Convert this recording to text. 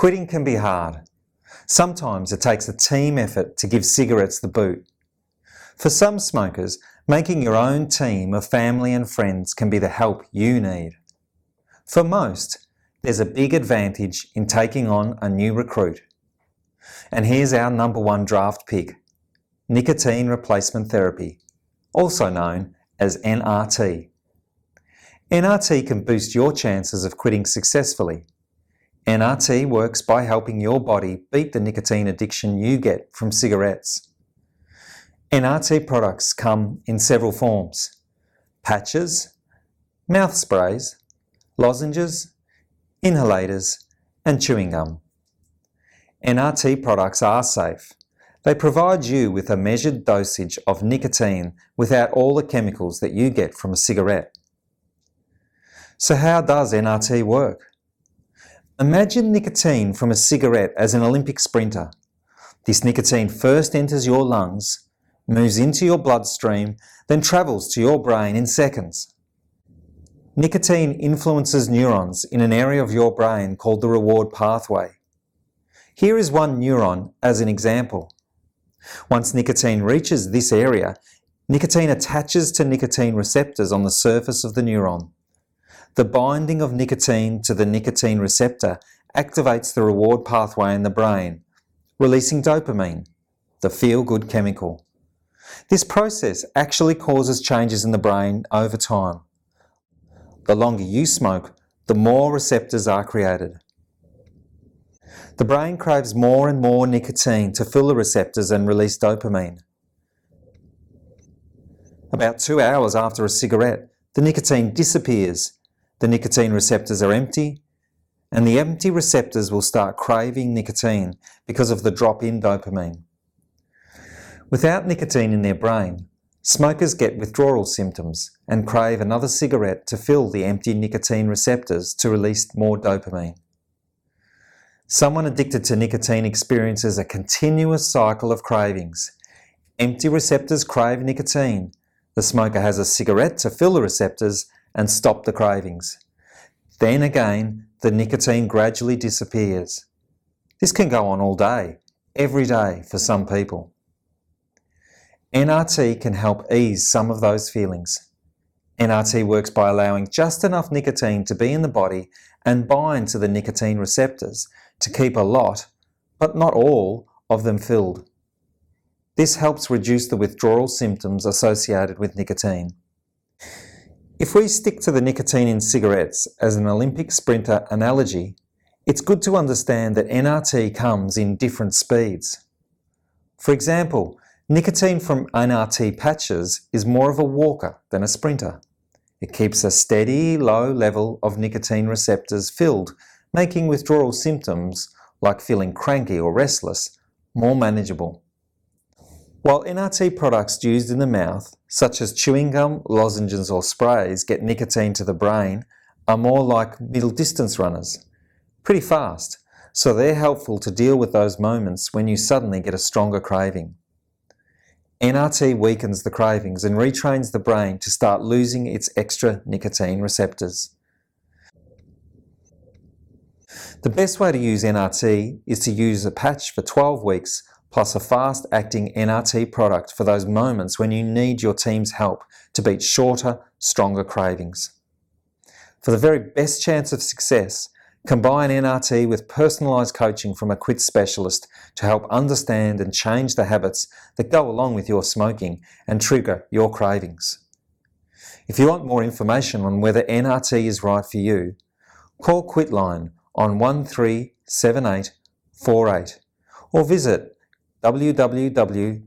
Quitting can be hard. Sometimes it takes a team effort to give cigarettes the boot. For some smokers, making your own team of family and friends can be the help you need. For most, there's a big advantage in taking on a new recruit. And here's our number one draft pick, nicotine replacement therapy, also known as NRT. NRT can boost your chances of quitting successfully. NRT works by helping your body beat the nicotine addiction you get from cigarettes. NRT products come in several forms: patches, mouth sprays, lozenges, inhalators, and chewing gum. NRT products are safe. They provide you with a measured dosage of nicotine without all the chemicals that you get from a cigarette. So how does NRT work? Imagine nicotine from a cigarette as an Olympic sprinter. This nicotine first enters your lungs, moves into your bloodstream, then travels to your brain in seconds. Nicotine influences neurons in an area of your brain called the reward pathway. Here is one neuron as an example. Once nicotine reaches this area, nicotine attaches to nicotine receptors on the surface of the neuron. The binding of nicotine to the nicotine receptor activates the reward pathway in the brain, releasing dopamine, the feel-good chemical. This process actually causes changes in the brain over time. The longer you smoke, the more receptors are created. The brain craves more and more nicotine to fill the receptors and release dopamine. About 2 hours after a cigarette, the nicotine disappears. The nicotine receptors are empty, and the empty receptors will start craving nicotine because of the drop in dopamine. Without nicotine in their brain, smokers get withdrawal symptoms and crave another cigarette to fill the empty nicotine receptors to release more dopamine. Someone addicted to nicotine experiences a continuous cycle of cravings. Empty receptors crave nicotine. The smoker has a cigarette to fill the receptors and stop the cravings. Then again, the nicotine gradually disappears. This can go on all day, every day for some people. NRT can help ease some of those feelings. NRT works by allowing just enough nicotine to be in the body and bind to the nicotine receptors to keep a lot, but not all, of them filled. This helps reduce the withdrawal symptoms associated with nicotine. If we stick to the nicotine in cigarettes as an Olympic sprinter analogy, it's good to understand that NRT comes in different speeds. For example, nicotine from NRT patches is more of a walker than a sprinter. It keeps a steady, low level of nicotine receptors filled, making withdrawal symptoms, like feeling cranky or restless, more manageable. While NRT products used in the mouth, such as chewing gum, lozenges or sprays, get nicotine to the brain, are more like middle distance runners. Pretty fast, so they're helpful to deal with those moments when you suddenly get a stronger craving. NRT weakens the cravings and retrains the brain to start losing its extra nicotine receptors. The best way to use NRT is to use a patch for 12 weeks plus a fast-acting NRT product for those moments when you need your team's help to beat shorter, stronger cravings. For the very best chance of success, combine NRT with personalised coaching from a quit specialist to help understand and change the habits that go along with your smoking and trigger your cravings. If you want more information on whether NRT is right for you, call Quitline on 137848 or visit www.quit.org.au.